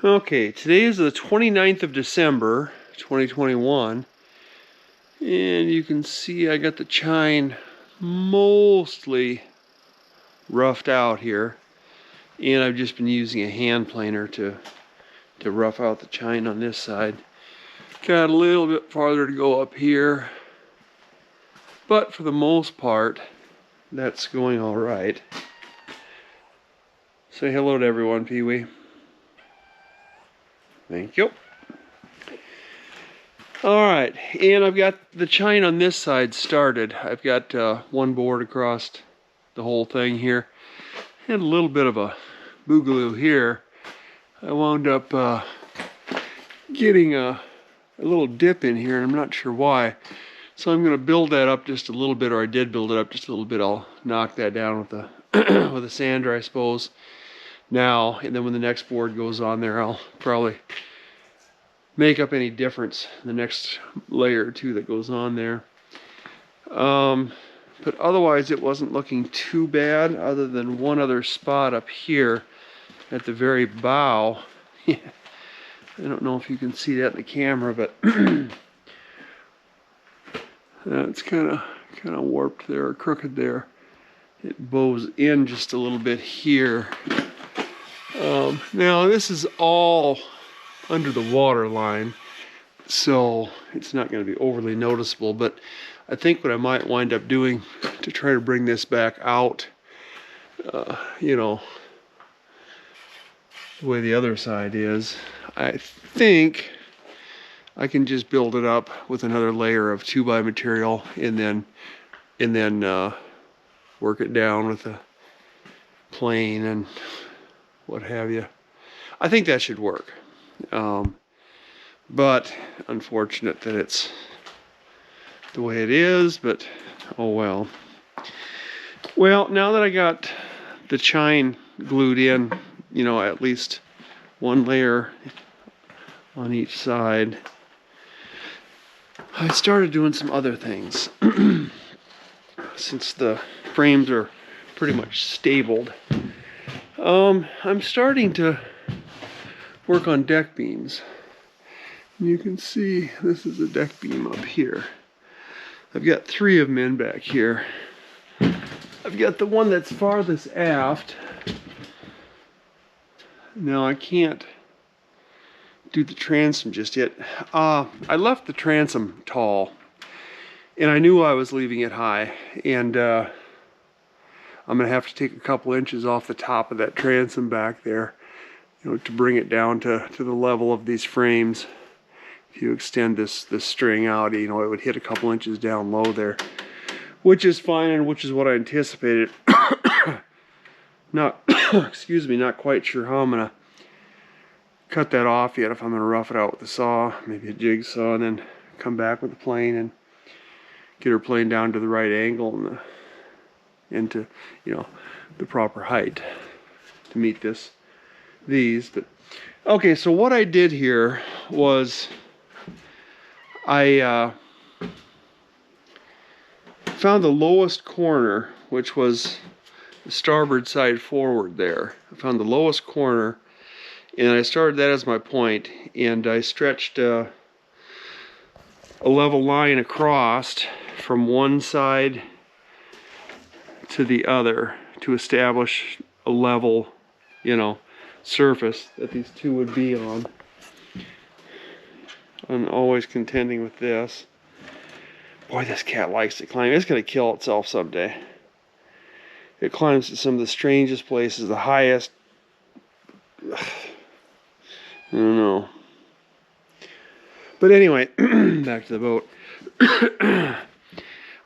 Okay, today is the 29th of December, 2021, and you can see I got the chine mostly roughed out here, and I've just been using a hand planer to rough out the chine on this side. Got a little bit farther to go up here, but for the most part, that's going all right. Say hello to everyone, Pee-wee. Thank you. Alright, and I've got the chine on this side started. I've got one board across the whole thing here. Had a little bit of a boogaloo here. I wound up getting a little dip in here, and I'm not sure why. So I'm going to build that up just a little bit, or I did build it up just a little bit. I'll knock that down with a with a sander, I suppose, now, and then when the next board goes on there, I'll probably make up any difference in the next layer or two that goes on there. But otherwise it wasn't looking too bad, other than one other spot up here at the very bow. I don't know if you can see that in the camera, but that's kind of warped there, or crooked there. It bows in just a little bit here. Now this is all under the water line, so it's not going to be overly noticeable, but I think what I might wind up doing to try to bring this back out, you know, the way the other side is, I think I can just build it up with another layer of 2x material and then work it down with a plane and what have you. I think that should work. But unfortunate that it's the way it is, but oh well. Well, now that I got the chine glued in, you know, at least one layer on each side, I started doing some other things. Since the frames are pretty much stabled, I'm starting to work on deck beams. You can see this is a deck beam up here. I've got 3 of them in back here. I've got the one that's farthest aft. Now I can't do the transom just yet. I left the transom tall, and I knew I was leaving it high, and I'm gonna have to take a couple inches off the top of that transom back there, you know, to bring it down to the level of these frames. If you extend this string out, you know, it would hit a couple inches down low there, which is fine, and which is what I anticipated. Not, excuse me, not quite sure how I'm gonna cut that off yet. If I'm gonna rough it out with a saw, maybe a jigsaw, and then come back with the plane and get her plane down to the right angle and into, you know, the proper height to meet these. But okay, so what I did here was I found the lowest corner, which was the starboard side forward there. I found the lowest corner, and I started that as my point, and I stretched a level line across from one side to the other to establish a level, you know, surface that these two would be on. I'm always contending with this. Boy, this cat likes to climb. It's going to kill itself someday. It climbs to some of the strangest places, the highest. I don't know. But anyway, back to the boat.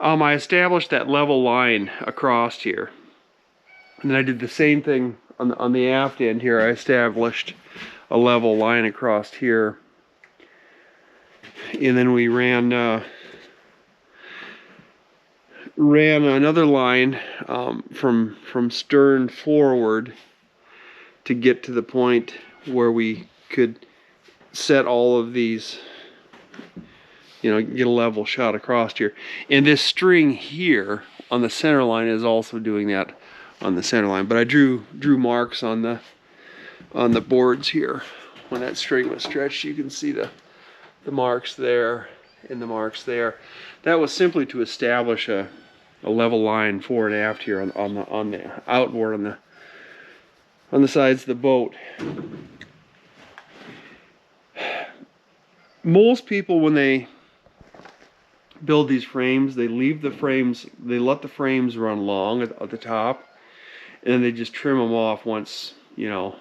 I established that level line across here. And then I did the same thing on the aft end here. I established a level line across here. And then we ran another line from stern forward to get to the point where we could set all of these, you know, get a level shot across here. And this string here on the center line is also doing that on the center line. But I drew marks on the boards here when that string was stretched, you can see the marks there and the marks there. That was simply to establish a level line fore and aft here on the outboard on the sides of the boat. Most people, when they build these frames, they leave the frames, they let the frames run long at the top, and then they just trim them off once, you know,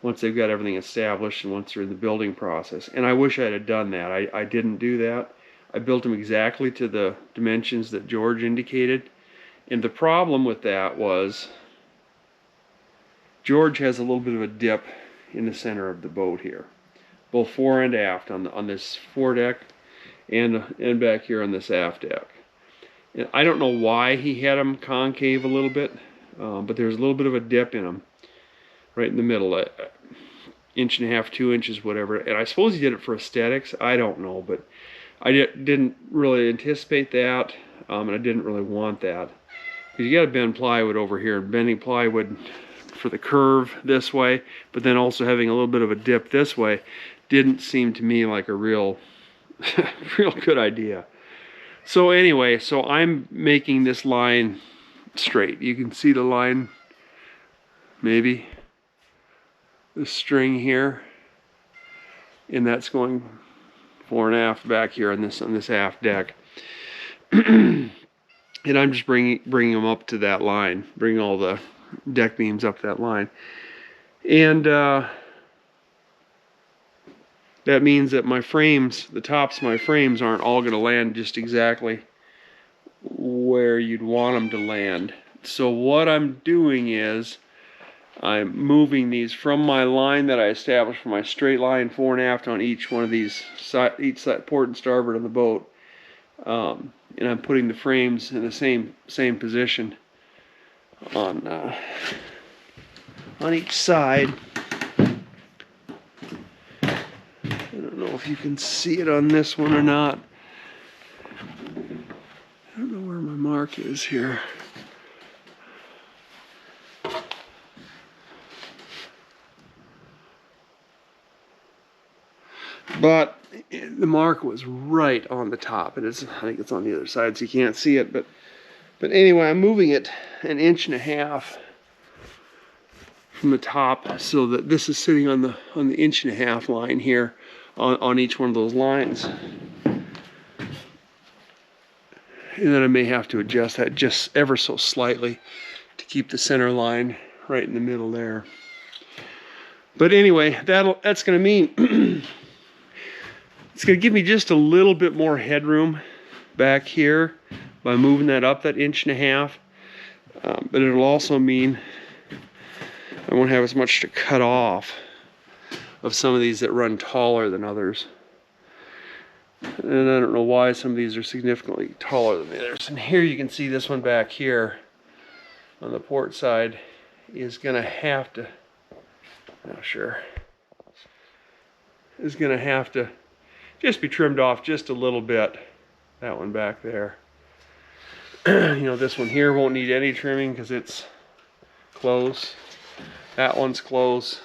once they've got everything established and once they're in the building process. And I wish I had done that. I didn't do that. I built them exactly to the dimensions that George indicated. And the problem with that was George has a little bit of a dip in the center of the boat here, both fore and aft on this foredeck and back here on this aft deck. And I don't know why he had them concave a little bit, but there's a little bit of a dip in them right in the middle, inch and a half, 2 inches, whatever. And I suppose he did it for aesthetics. I don't know, but I didn't really anticipate that, and I didn't really want that. Because you got to bend plywood over here, bending plywood for the curve this way, but then also having a little bit of a dip this way didn't seem to me like a real good idea. So anyway, so I'm making this line straight. You can see the line, maybe, this string here, and that's going fore and aft back here on this aft deck. And I'm just bringing them up to that line, bringing all the deck beams up that line. And that means that my frames, the tops of my frames, aren't all going to land just exactly where you'd want them to land. So what I'm doing is I'm moving these from my line that I established for my straight line fore and aft on each one of these, each side, port and starboard of the boat. And I'm putting the frames in the same position on each side. I don't know if you can see it on this one or not. I don't know where my mark is here. But the mark was right on the top. I think it's on the other side, so you can't see it. But anyway, I'm moving it 1.5 inches from the top, so that this is sitting on the 1.5 inch line here on each one of those lines. And then I may have to adjust that just ever so slightly to keep the center line right in the middle there. But anyway, that's going to mean it's going to give me just a little bit more headroom back here by moving that up that 1.5 inches. But it'll also mean I won't have as much to cut off of some of these that run taller than others. And I don't know why some of these are significantly taller than the others. And here you can see this one back here on the port side is going to have to, not sure, is going to have to just be trimmed off just a little bit. That one back there. You know, this one here won't need any trimming because it's close. That one's close.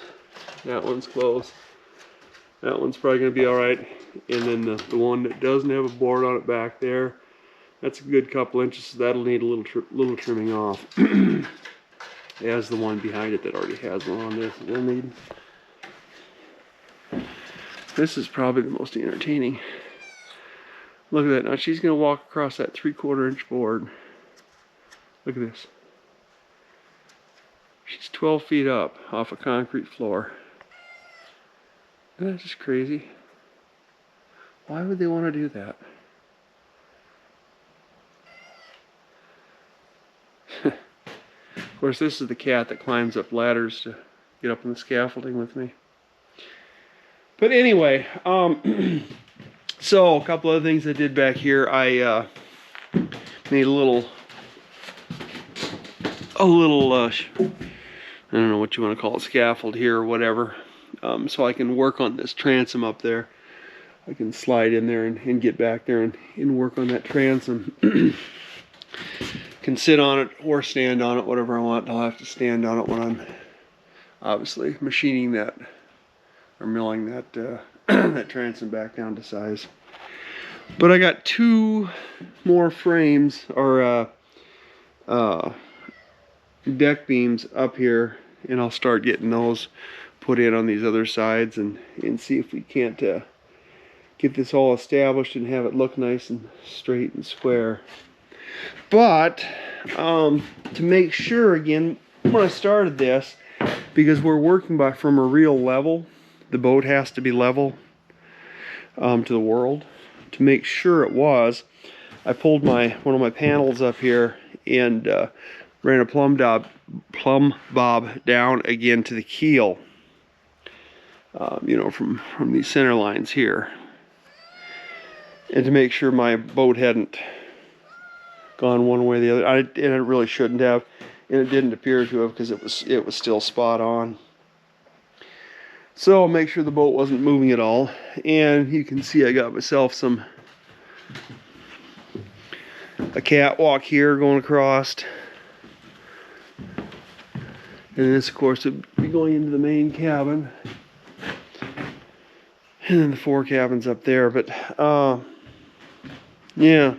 That one's close. That one's probably going to be all right. And then the one that doesn't have a board on it back there, that's a good couple inches. So that'll need a little trimming off. As the one behind it that already has one on this. We'll need. This is probably the most entertaining. Look at that. Now she's going to walk across that 3/4 inch board. Look at this. She's 12 feet up off a concrete floor. Isn't that just crazy? Why would they want to do that? Of course, this is the cat that climbs up ladders to get up on the scaffolding with me. But anyway, so a couple other things I did back here. I made a little I don't know what you want to call it, scaffold here or whatever, so I can work on this transom up there. I can slide in there and get back there and work on that transom. Can sit on it or stand on it, whatever I want. I'll have to stand on it when I'm obviously machining that or milling that that transom back down to size. But I got 2 more frames or deck beams up here, and I'll start getting those put in on these other sides and see if we can't get this all established and have it look nice and straight and square. But to make sure, again, when I started this, because we're working from a real level, the boat has to be level to the world. To make sure it was, I pulled one of my panels up here and ran a plumb bob down again to the keel. You know, from these center lines here, and to make sure my boat hadn't gone one way or the other. And it really shouldn't have, and it didn't appear to have, because it was still spot on. So I'll make sure the boat wasn't moving at all. And you can see I got myself a catwalk here going across, and this of course would be going into the main cabin, and then the 4 cabins up there. But yeah,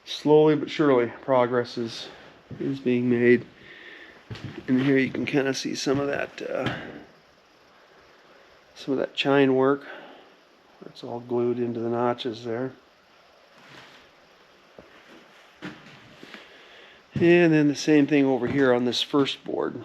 slowly but surely progress is being made. And here you can kind of see some of that chine work. It's all glued into the notches there. And then the same thing over here on this first board.